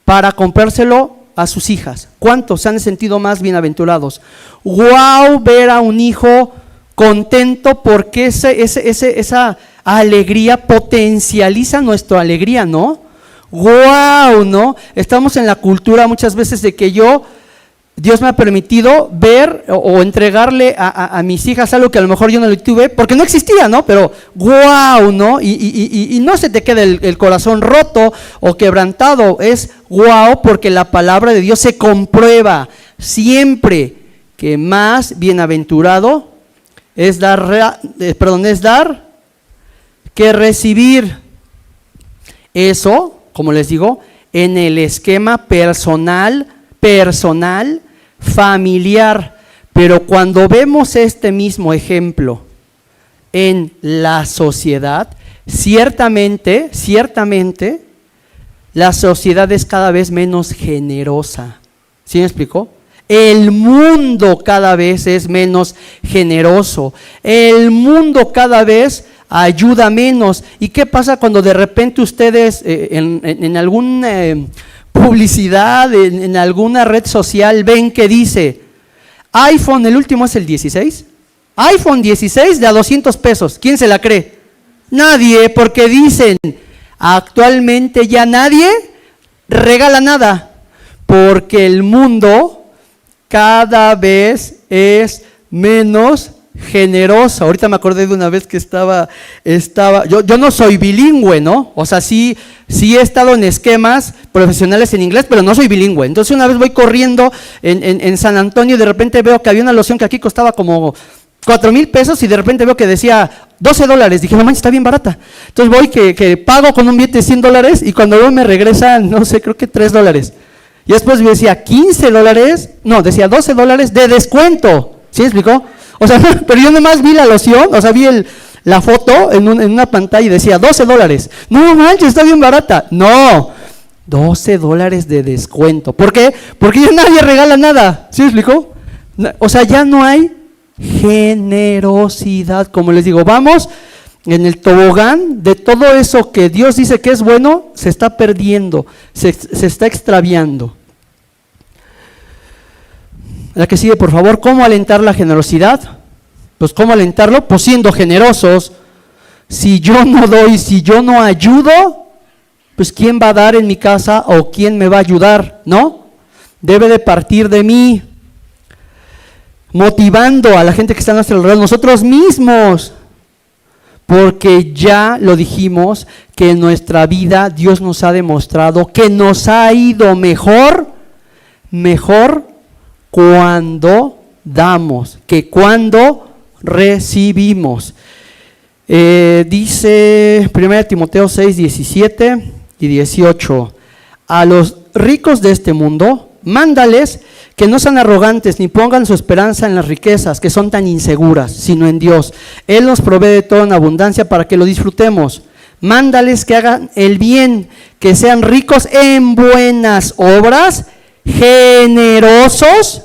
para comprárselo a sus hijas? ¿Cuántos se han sentido más bienaventurados? ¡Wow! Ver a un hijo contento porque esa alegría potencializa nuestra alegría, ¿no? ¡Wow! ¿No? Estamos en la cultura muchas veces de que Dios me ha permitido ver o entregarle a mis hijas algo que a lo mejor yo no lo tuve porque no existía, ¿no? Pero ¡wow! ¿No? Y no se te queda el corazón roto o quebrantado, es ¡wow! Porque la palabra de Dios se comprueba siempre que más bienaventurado es dar que recibir. Eso, como les digo, en el esquema personal, personal, familiar. Pero cuando vemos este mismo ejemplo en la sociedad, ciertamente, la sociedad es cada vez menos generosa. ¿Sí me explicó? El mundo cada vez es menos generoso. El mundo cada vez ayuda menos. ¿Y qué pasa cuando de repente ustedes en alguna publicidad, en alguna red social ven que dice iPhone, el último es el 16? iPhone 16 de a 200 pesos. ¿Quién se la cree? Nadie, porque dicen actualmente ya nadie regala nada, porque el mundo cada vez es menos generoso. Ahorita me acordé de una vez que yo no soy bilingüe, ¿no? O sea, sí he estado en esquemas profesionales en inglés, pero no soy bilingüe. Entonces una vez voy corriendo en San Antonio y de repente veo que había una loción que aquí costaba como 4,000 pesos y de repente veo que decía $12. Dije, no manches, está bien barata. Entonces voy que pago con un billete de $100 y cuando veo me regresan, no sé, creo que $3. Y después me decía $15, no, decía $12 de descuento. ¿Sí me explicó? O sea, pero yo nomás vi la loción, o sea, vi la foto en una pantalla y decía $12. No manches, está bien barata. No, $12 de descuento. ¿Por qué? Porque ya nadie regala nada. ¿Sí me explicó? O sea, ya no hay generosidad. Como les digo, vamos en el tobogán de todo eso que Dios dice que es bueno, se está perdiendo, se está extraviando. La que sigue, por favor. ¿Cómo alentar la generosidad? Pues ¿cómo alentarlo? Pues siendo generosos. Si yo no doy, si yo no ayudo, pues ¿quién va a dar en mi casa o quién me va a ayudar? ¿No? Debe de partir de mí. Motivando a la gente que está a nuestro alrededor, nosotros mismos. Porque ya lo dijimos, que en nuestra vida Dios nos ha demostrado que nos ha ido mejor cuando damos que cuando recibimos. Dice 1 Timoteo 6, 17 y 18, a los ricos de este mundo, mándales que no sean arrogantes ni pongan su esperanza en las riquezas que son tan inseguras, sino en Dios. Él nos provee de todo en abundancia para que lo disfrutemos. Mándales que hagan el bien, que sean ricos en buenas obras, generosos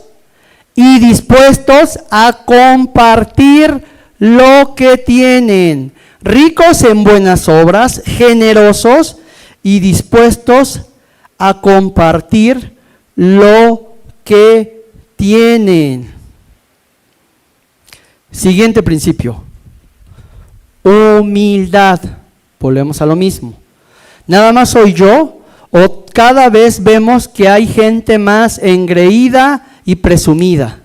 y dispuestos a compartir lo que tienen. Ricos en buenas obras, generosos y dispuestos a compartir lo que tienen. Siguiente principio. Humildad. Volvemos a lo mismo. Nada más soy yo, o cada vez vemos que hay gente más engreída y presumida.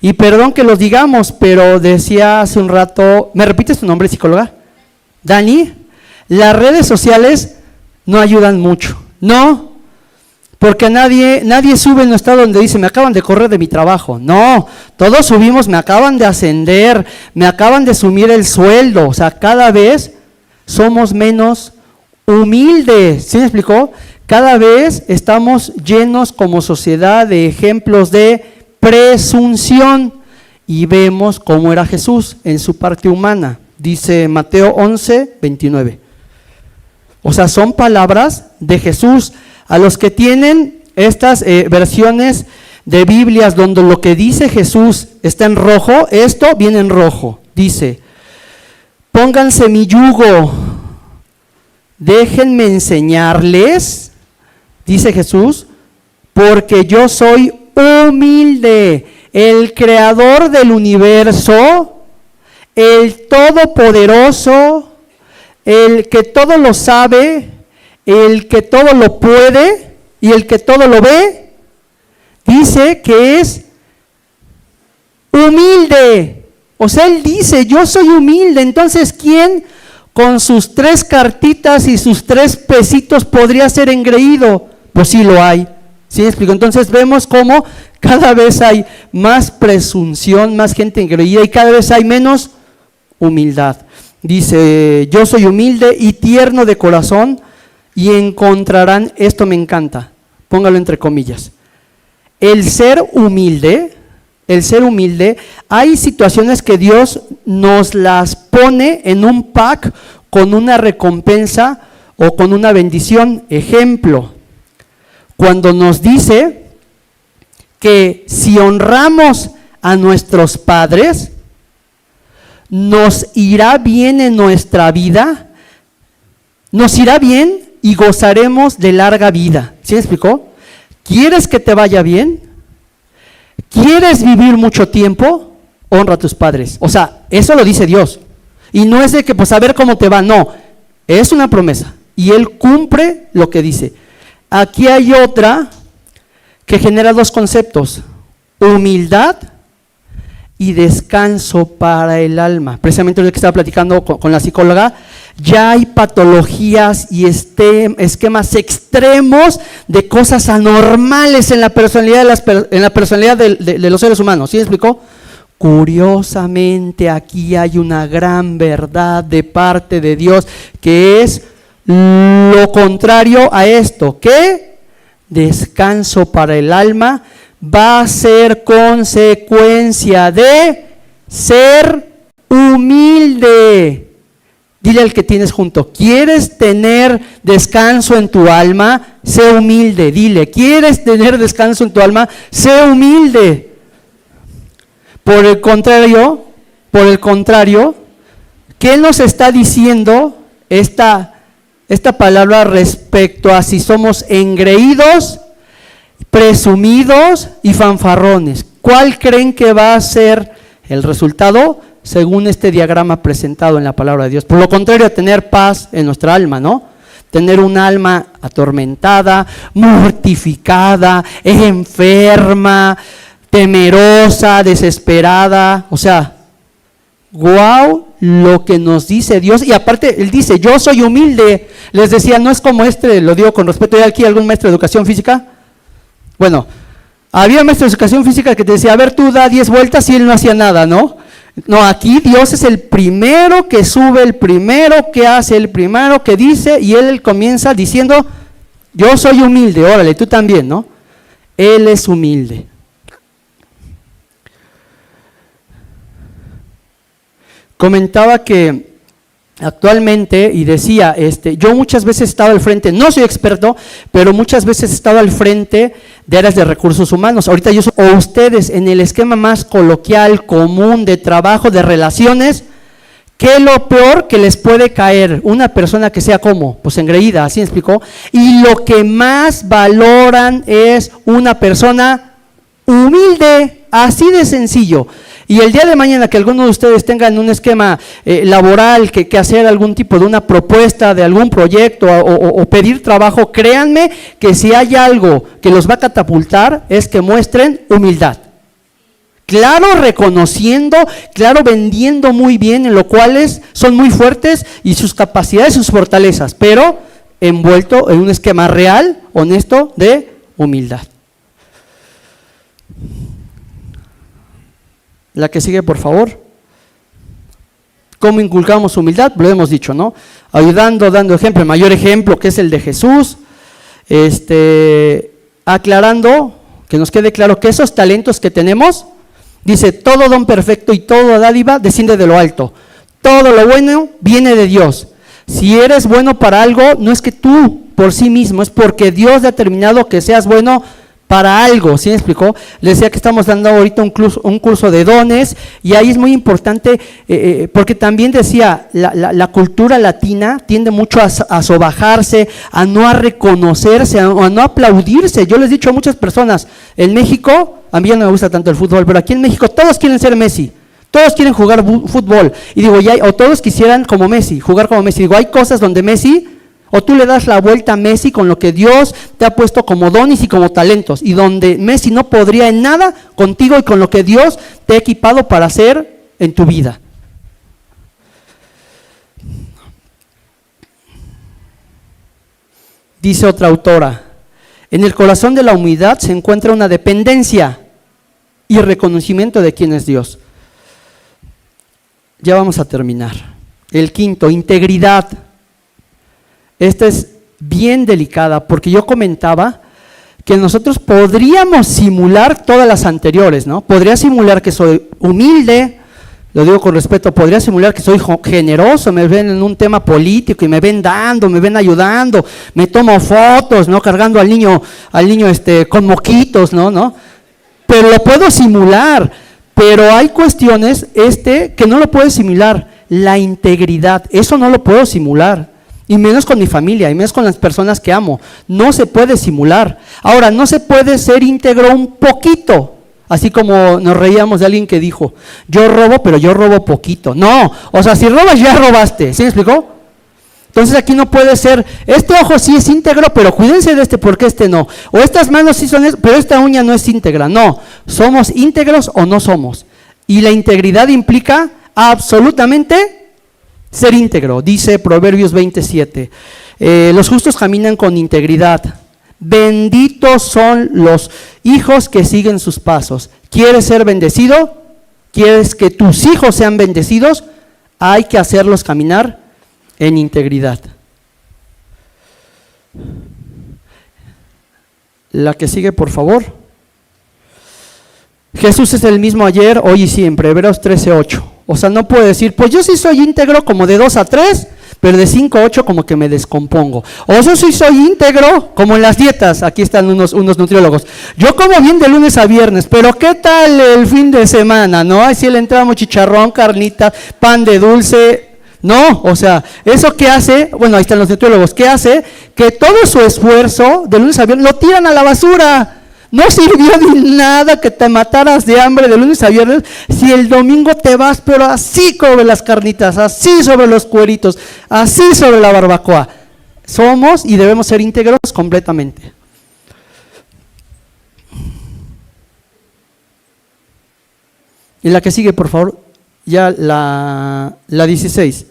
Y perdón que los digamos, pero decía hace un rato, ¿me repites tu nombre, psicóloga? Dani, las redes sociales no ayudan mucho, ¿no? Porque nadie sube en un estado donde dice, me acaban de correr de mi trabajo. No, todos subimos, me acaban de ascender, me acaban de subir el sueldo. O sea, cada vez somos menos humildes. ¿Sí me explicó? Cada vez estamos llenos como sociedad de ejemplos de presunción y vemos cómo era Jesús en su parte humana. Dice Mateo 11, 29. O sea, son palabras de Jesús. A los que tienen estas versiones de Biblias donde lo que dice Jesús está en rojo, esto viene en rojo. Dice, pónganse mi yugo, déjenme enseñarles, dice Jesús, porque yo soy humilde, el creador del universo, el todopoderoso, el que todo lo sabe, el que todo lo puede y el que todo lo ve, dice que es humilde. O sea, él dice, yo soy humilde. Entonces, ¿quién con sus 3 cartitas y sus 3 pesitos podría ser engreído? Pues sí lo hay. ¿Sí me explico? Entonces vemos cómo cada vez hay más presunción, más gente engreída y cada vez hay menos humildad. Dice, yo soy humilde y tierno de corazón y encontrarán, esto me encanta, póngalo entre comillas, el ser humilde, hay situaciones que Dios nos las pone en un pack con una recompensa o con una bendición. Ejemplo, cuando nos dice que si honramos a nuestros padres, nos irá bien en nuestra vida, nos irá bien y gozaremos de larga vida. ¿Sí me explicó? ¿Quieres que te vaya bien? ¿Quieres vivir mucho tiempo? Honra a tus padres. O sea, eso lo dice Dios. Y no es de que pues a ver cómo te va, no. Es una promesa. Y Él cumple lo que dice. Aquí hay otra que genera dos conceptos: humildad y descanso para el alma. Precisamente lo que estaba platicando con la psicóloga, ya hay patologías y esquemas extremos de cosas anormales en la personalidad de los seres humanos. ¿Sí me explicó? Curiosamente, aquí hay una gran verdad de parte de Dios que es lo contrario a esto. ¿Qué? Descanso para el alma va a ser consecuencia de ser humilde. Dile al que tienes junto: ¿quieres tener descanso en tu alma? Sé humilde. Dile: ¿quieres tener descanso en tu alma? Sé humilde. Por el contrario, ¿qué nos está diciendo esta palabra respecto a si somos engreídos, presumidos y fanfarrones? ¿Cuál creen que va a ser el resultado según este diagrama presentado en la palabra de Dios? Por lo contrario a tener paz en nuestra alma, ¿no? Tener un alma atormentada, mortificada, enferma, temerosa, desesperada. O sea, guau, lo que nos dice Dios. Y aparte Él dice: yo soy humilde. Les decía, no es como lo digo con respeto. ¿Hay aquí algún maestro de educación física? Bueno, había maestros de educación física que te decía: a ver, tú da 10 vueltas, y él no hacía nada, ¿no? No, aquí Dios es el primero que sube, el primero que hace, el primero que dice, y Él comienza diciendo: yo soy humilde, órale, tú también, ¿no? Él es humilde. Comentaba que actualmente, y decía, yo muchas veces he estado al frente, no soy experto, pero muchas veces he estado al frente de áreas de recursos humanos. Ahorita o ustedes en el esquema más coloquial, común, de trabajo, de relaciones, ¿qué es lo peor que les puede caer? Una persona que sea como, pues engreída, ¿así me explicó? Y lo que más valoran es una persona humilde, así de sencillo. Y el día de mañana que alguno de ustedes tenga en un esquema laboral que hacer algún tipo de una propuesta de algún proyecto o pedir trabajo, créanme que si hay algo que los va a catapultar es que muestren humildad. Claro, reconociendo, claro, vendiendo muy bien, en lo cuales son muy fuertes y sus capacidades, sus fortalezas, pero envuelto en un esquema real, honesto, de humildad. La que sigue, por favor. ¿Cómo inculcamos humildad? Lo hemos dicho, ¿no? Ayudando, dando ejemplo. El mayor ejemplo, que es el de Jesús. Aclarando, que nos quede claro que esos talentos que tenemos, dice: todo don perfecto y toda dádiva desciende de lo alto. Todo lo bueno viene de Dios. Si eres bueno para algo, no es que tú por sí mismo, es porque Dios ha determinado que seas bueno para algo. ¿Sí me explicó? Les decía que estamos dando ahorita un curso de dones, y ahí es muy importante, porque también decía, la cultura latina tiende mucho a sobajarse, a no reconocerse, a no aplaudirse. Yo les he dicho a muchas personas, en México, a mí ya no me gusta tanto el fútbol, pero aquí en México todos quieren ser Messi, todos quieren jugar fútbol, y digo, o todos quisieran como Messi, jugar como Messi. Digo, hay cosas donde Messi, o tú le das la vuelta a Messi con lo que Dios te ha puesto como dones y como talentos, y donde Messi no podría en nada contigo y con lo que Dios te ha equipado para hacer en tu vida. Dice otra autora: en el corazón de la humildad se encuentra una dependencia y reconocimiento de quién es Dios. Ya vamos a terminar. El quinto, integridad. Esta es bien delicada, porque yo comentaba que nosotros podríamos simular todas las anteriores, ¿no? Podría simular que soy humilde, lo digo con respeto, podría simular que soy generoso, me ven en un tema político y me ven dando, me ven ayudando, me tomo fotos, ¿no? Cargando al niño con moquitos, ¿no? Pero lo puedo simular, pero hay cuestiones que no lo puedo simular, la integridad, eso no lo puedo simular. Y menos con mi familia, y menos con las personas que amo. No se puede simular. Ahora, no se puede ser íntegro un poquito. Así como nos reíamos de alguien que dijo, yo robo, pero yo robo poquito. No, o sea, si robas, ya robaste. ¿Sí me explicó? Entonces aquí no puede ser, este ojo sí es íntegro, pero cuídense de porque no. O estas manos sí son, pero esta uña no es íntegra. No, somos íntegros o no somos. Y la integridad implica absolutamente ser íntegro, dice Proverbios 27. Los justos caminan con integridad. Benditos son los hijos que siguen sus pasos. ¿Quieres ser bendecido? ¿Quieres que tus hijos sean bendecidos? Hay que hacerlos caminar en integridad. La que sigue, por favor. Jesús es el mismo ayer, hoy y siempre. Hebreos 13:8. O sea, no puedo decir, pues yo sí soy íntegro como de 2 a 3, pero de 5 a 8 como que me descompongo. O yo sí soy íntegro como en las dietas, aquí están unos nutriólogos. Yo como bien de lunes a viernes, pero ¿qué tal el fin de semana? ¿No? Ahí sí le entramos chicharrón, carnita, pan de dulce. No, o sea, ¿eso qué hace? Bueno, ahí están los nutriólogos. ¿Qué hace? Que todo su esfuerzo de lunes a viernes lo tiran a la basura. No sirvió de nada que te mataras de hambre de lunes a viernes si el domingo te vas, pero así sobre las carnitas, así sobre los cueritos, así sobre la barbacoa. Somos y debemos ser íntegros completamente. Y la que sigue, por favor, ya la 16.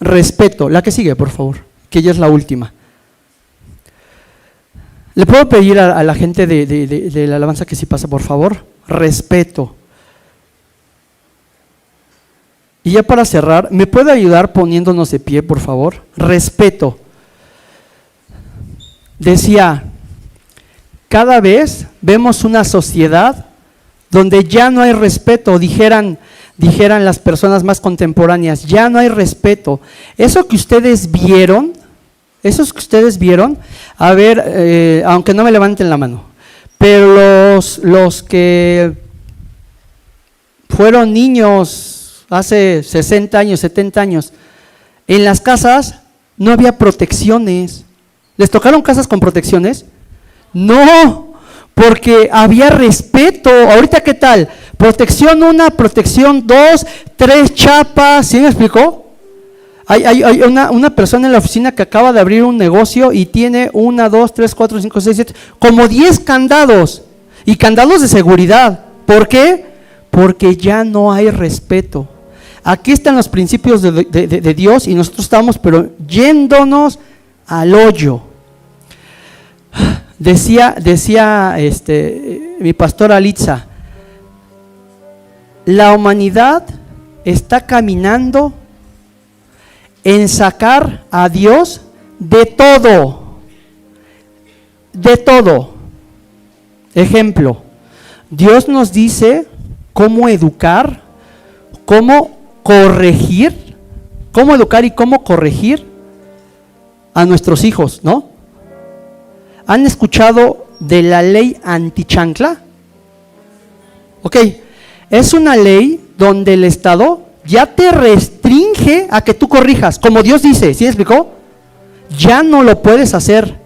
Respeto. La que sigue, por favor, que ya es la última. ¿Le puedo pedir a la gente de la alabanza que sí pasa, por favor? Respeto. Y ya para cerrar, ¿me puede ayudar poniéndonos de pie, por favor? Respeto. Decía, cada vez vemos una sociedad donde ya no hay respeto, dijeran las personas más contemporáneas, ya no hay respeto. Eso que ustedes vieron, a ver, aunque no me levanten la mano, pero los que fueron niños hace 60 años, 70 años, en las casas no había protecciones. ¿Les tocaron casas con protecciones? No, porque había respeto. Ahorita, ¿qué tal? Protección 1, protección 2, 3 chapas, ¿sí me explicó? Hay una persona en la oficina que acaba de abrir un negocio y tiene 1, 2, 3, 4, 5, 6, 7, como 10 candados, y candados de seguridad. ¿Por qué? Porque ya no hay respeto. Aquí están los principios de Dios y nosotros estamos pero yéndonos al hoyo. Decía mi pastora Alitza, la humanidad está caminando en sacar a Dios de todo. Ejemplo, Dios nos dice cómo educar, cómo corregir, cómo educar y cómo corregir a nuestros hijos, ¿no? ¿Han escuchado de la ley antichancla? Ok, es una ley donde el Estado ya te restringe a que tú corrijas, como Dios dice, ¿sí me explicó? Ya no lo puedes hacer.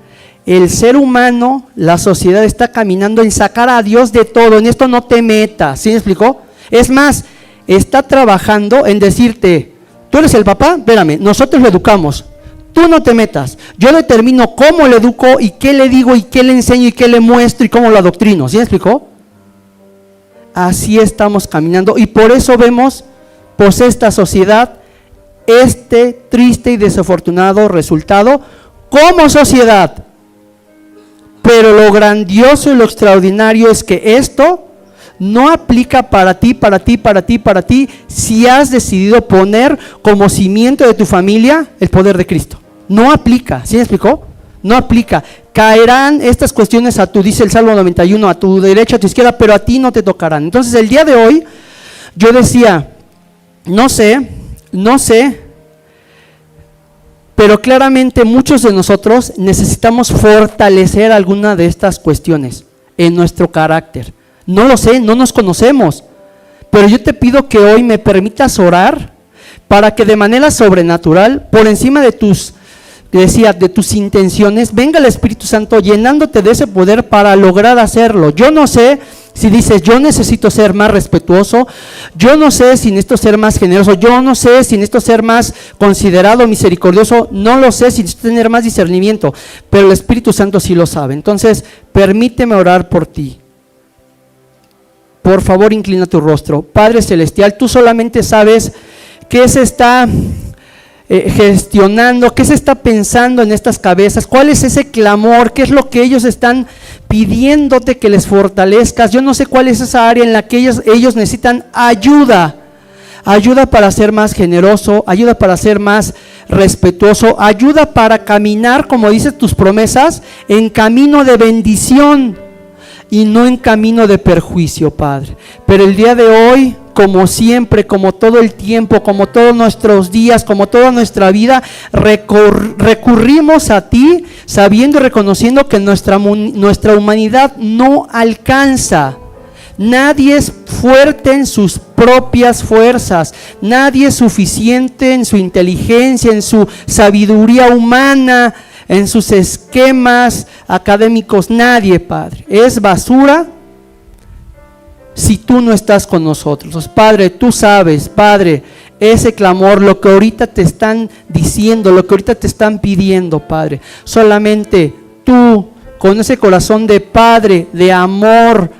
El ser humano, la sociedad está caminando en sacar a Dios de todo, en esto no te metas, ¿sí me explicó? Es más, está trabajando en decirte, tú eres el papá, espérame, nosotros lo educamos, tú no te metas, yo determino cómo le educo y qué le digo y qué le enseño y qué le muestro y cómo lo adoctrino, ¿sí me explicó? Así estamos caminando y por eso vemos pues esta sociedad, este triste y desafortunado resultado como sociedad. Pero lo grandioso y lo extraordinario es que esto no aplica para ti, si has decidido poner como cimiento de tu familia el poder de Cristo. No aplica, ¿sí me explicó? no aplica. Caerán estas cuestiones a tu, dice el Salmo 91, a tu derecha, a tu izquierda, pero a ti no te tocarán. Entonces el día de hoy yo decía, no sé, pero claramente muchos de nosotros necesitamos fortalecer alguna de estas cuestiones en nuestro carácter. No lo sé, no nos conocemos, pero yo te pido que hoy me permitas orar para que de manera sobrenatural, por encima de tus, decía, de tus intenciones, venga el Espíritu Santo llenándote de ese poder para lograr hacerlo. Yo no sé si dices, yo necesito ser más respetuoso, yo no sé si necesito ser más generoso, yo no sé si necesito ser más considerado, misericordioso, no lo sé si necesito tener más discernimiento, pero el Espíritu Santo sí lo sabe. Entonces, permíteme orar por ti. Por favor, inclina tu rostro. Padre Celestial, tú solamente sabes qué se está gestionando, qué se está pensando en estas cabezas, cuál es ese clamor, qué es lo que ellos están pidiéndote que les fortalezcas. Yo no sé cuál es esa área en la que ellos necesitan ayuda para ser más generoso, ayuda para ser más respetuoso, ayuda para caminar, como dices tus promesas, en camino de bendición y no en camino de perjuicio, Padre. Pero el día de hoy, como siempre, como todo el tiempo, como todos nuestros días, como toda nuestra vida, recurrimos a ti, sabiendo y reconociendo que nuestra humanidad no alcanza. Nadie es fuerte en sus propias fuerzas, nadie es suficiente en su inteligencia, en su sabiduría humana, en sus esquemas académicos. Nadie, Padre, es basura si tú no estás con nosotros. Padre, tú sabes, Padre, ese clamor, lo que ahorita te están diciendo, lo que ahorita te están pidiendo, Padre, solamente tú, con ese corazón de Padre, de amor,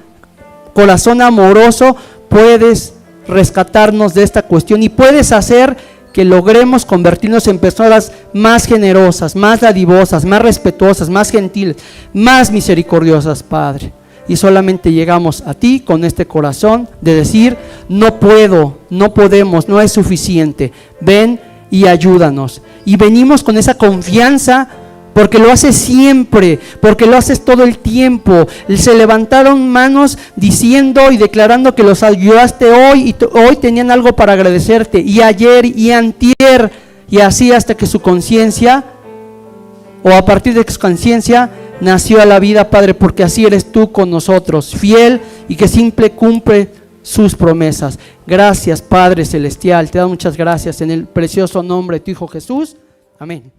corazón amoroso, puedes rescatarnos de esta cuestión y puedes hacer que logremos convertirnos en personas más generosas, más dadivosas, más respetuosas, más gentiles, más misericordiosas, Padre. Y solamente llegamos a ti con este corazón de decir, no puedo, no podemos, no es suficiente. Ven y ayúdanos. Y venimos con esa confianza porque lo haces siempre, porque lo haces todo el tiempo. Se levantaron manos diciendo y declarando que los ayudaste hoy y hoy tenían algo para agradecerte, y ayer y antier, y así hasta que su conciencia, o a partir de su conciencia, nació a la vida, Padre, porque así eres tú con nosotros, fiel y que siempre cumple sus promesas. Gracias, Padre Celestial, te doy muchas gracias en el precioso nombre de tu Hijo Jesús. Amén.